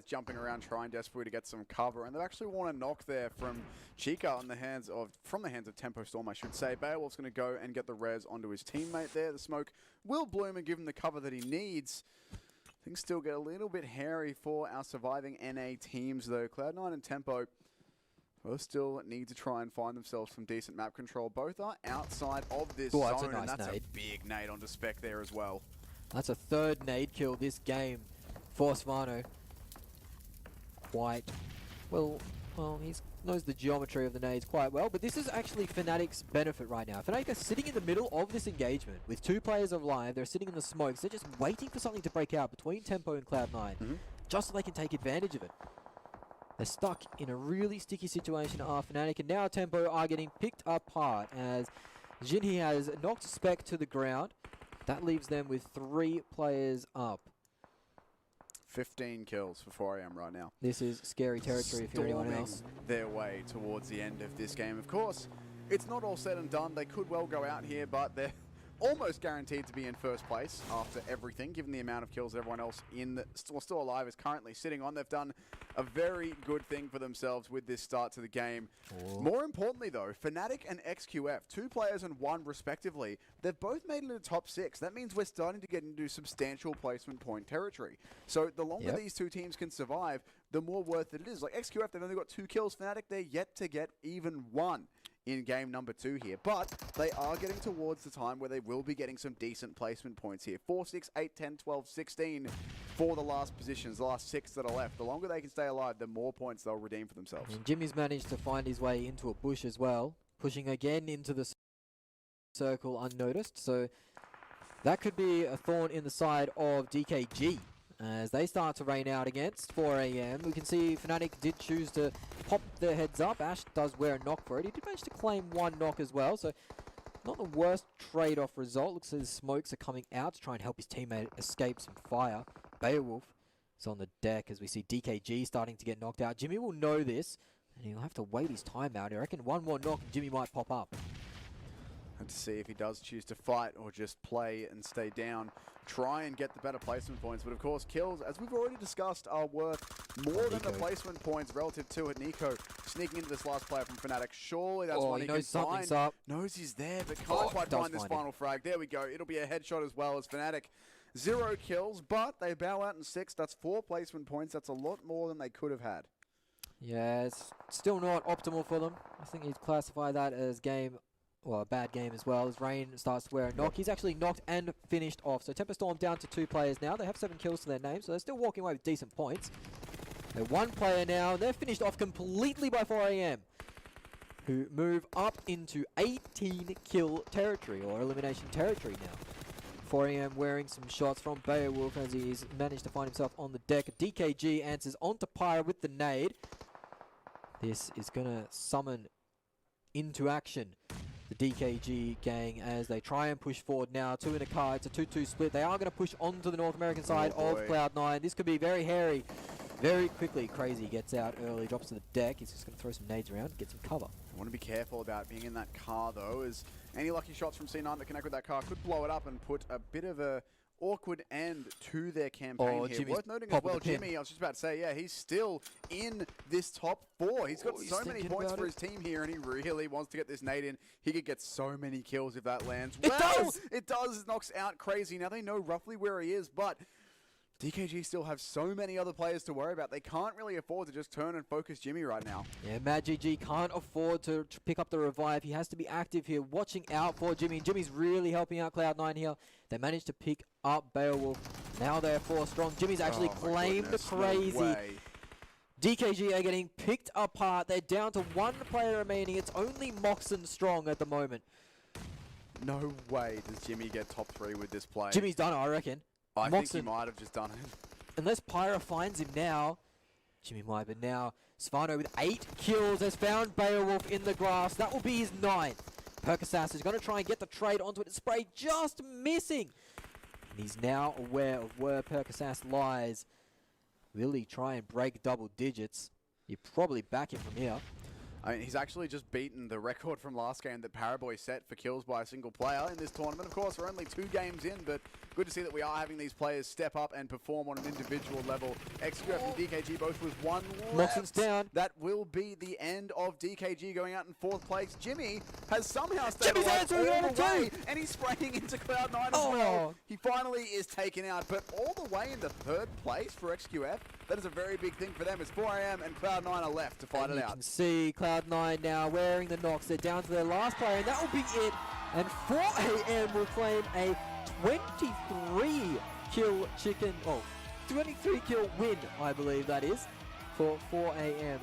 players jumping around trying desperately to get some cover, and they've actually won a knock there from Chica from the hands of Tempo Storm, I should say. Beowulf's going to go and get the res onto his teammate there. The smoke will bloom and give him the cover that he needs. Things still get a little bit hairy for our surviving NA teams, though. Cloud9 and Tempo both still need to try and find themselves some decent map control. Both are outside of this zone, That's a nice and that's nade. a big nade onto Spec there as well. That's a third nade kill this game for Svano. Quite well, he knows the geometry of the nades quite well, but this is actually Fnatic's benefit right now. Fnatic are sitting in the middle of this engagement with 2 players alive. They're sitting in the smokes. They're just waiting for something to break out between Tempo and Cloud9, just so they can take advantage of it. They're stuck in a really sticky situation are Fnatic, and now Tempo are getting picked apart as Jinhee has knocked Spec to the ground. That leaves them with 3 players up. 15 kills for 4am right now. This is scary territory if you're anyone else. Their way towards the end of this game. Of course, it's not all said and done. They could well go out here, but they're almost guaranteed to be in first place after everything, given the amount of kills everyone else still alive is currently sitting on. They've done a very good thing for themselves with this start to the game. More importantly, though, Fnatic and XQF, 2 players and 1 respectively, they've both made it into top 6. That means we're starting to get into substantial placement point territory. So the longer these 2 teams can survive, the more worth it is. Like XQF, they've only got 2 kills. Fnatic, they're yet to get even 1 in game number 2 here, but they are getting towards the time where they will be getting some decent placement points here. 4, 6, 8, 10, 12, 16 for the last positions, the last 6 that are left. The longer they can stay alive, the more points they'll redeem for themselves. And Jimmy's managed to find his way into a bush as well, pushing again into the circle unnoticed, so that could be a thorn in the side of DKG. As they start to rain out against 4am, we can see Fnatic did choose to pop their heads up. Ash does wear a knock for it. He did manage to claim 1 knock as well, so not the worst trade-off result. Looks like his smokes are coming out to try and help his teammate escape some fire. Beowulf is on the deck as we see DKG starting to get knocked out. Jimmy will know this, and he'll have to wait his time out. I reckon 1 more knock and Jimmy might pop up. And to see if he does choose to fight or just play and stay down, try and get the better placement points. But of course, kills, as we've already discussed, are worth more than the placement points relative to it. Nico sneaking into this last player from Fnatic. Surely that's one he can find. Up. Knows he's there, but can't quite find this final frag. There we go. It'll be a headshot as well as Fnatic. 0 kills, but they bow out in 6. That's 4 placement points. That's a lot more than they could have had. Yeah, it's still not optimal for them. I think you'd classify that as a bad game as well, as Rain starts to wear a knock. He's actually knocked and finished off. So Temper Storm down to 2 players now. They have 7 kills to their name, so they're still walking away with decent points. They're 1 player now, and they're finished off completely by 4am, who move up into 18 kill territory, or elimination territory now. 4am wearing some shots from Beowulf as he's managed to find himself on the deck. DKG answers onto Pyra with the nade. This is going to summon into action the DKG gang as they try and push forward now. 2 in a car. It's a 2-2 split. They are going to push onto the North American side of Cloud9. This could be very hairy. Very quickly, Crazy gets out early, drops to the deck. He's just going to throw some nades around, get some cover. I want to be careful about being in that car, though, as any lucky shots from C9 that connect with that car could blow it up and put a bit of a awkward end to their campaign here. Jimmy's worth noting as well, Jimmy, I was just about to say, yeah, he's still in this top 4. He's got so many points for his team here, and he really wants to get this nade in. He could get so many kills if that lands. It does! It does! It knocks out Crazy. Now they know roughly where he is, but DKG still have so many other players to worry about. They can't really afford to just turn and focus Jimmy right now. Yeah, Mad GG can't afford to pick up the revive. He has to be active here, watching out for Jimmy. And Jimmy's really helping out Cloud9 here. They managed to pick up Beowulf. Now they're 4 strong. Jimmy's actually claimed Crazy. No DKG are getting picked apart. They're down to 1 player remaining. It's only Moxon strong at the moment. No way does Jimmy get top 3 with this play. Jimmy's done it, I reckon. I think he might have just done it. Unless Pyra finds him now. Jimmy might, but now Svano with 8 kills has found Beowulf in the grass. That will be his 9th. Perkasass is going to try and get the trade onto it. Spray just missing. And he's now aware of where Perkasass lies. Will he try and break double digits? You probably back him from here. I mean, he's actually just beaten the record from last game that Paraboy set for kills by a single player in this tournament. Of course, we're only 2 games in, but good to see that we are having these players step up and perform on an individual level. XQF and DKG both with 1 left. Moxon's down. That will be the end of DKG going out in 4th place. Jimmy has somehow stayed Jimmy's alive answering all on the way, too. and he's spraying into Cloud9 as well. He finally is taken out, but all the way into 3rd place for XQF. That is a very big thing for them. It's 4 AM and Cloud9 are left to fight it out. You can see Cloud9 now wearing the knocks. They're down to their last player, and that will be it. And 4 AM will claim a 23 kill 23 kill win, I believe that is, for 4 AM.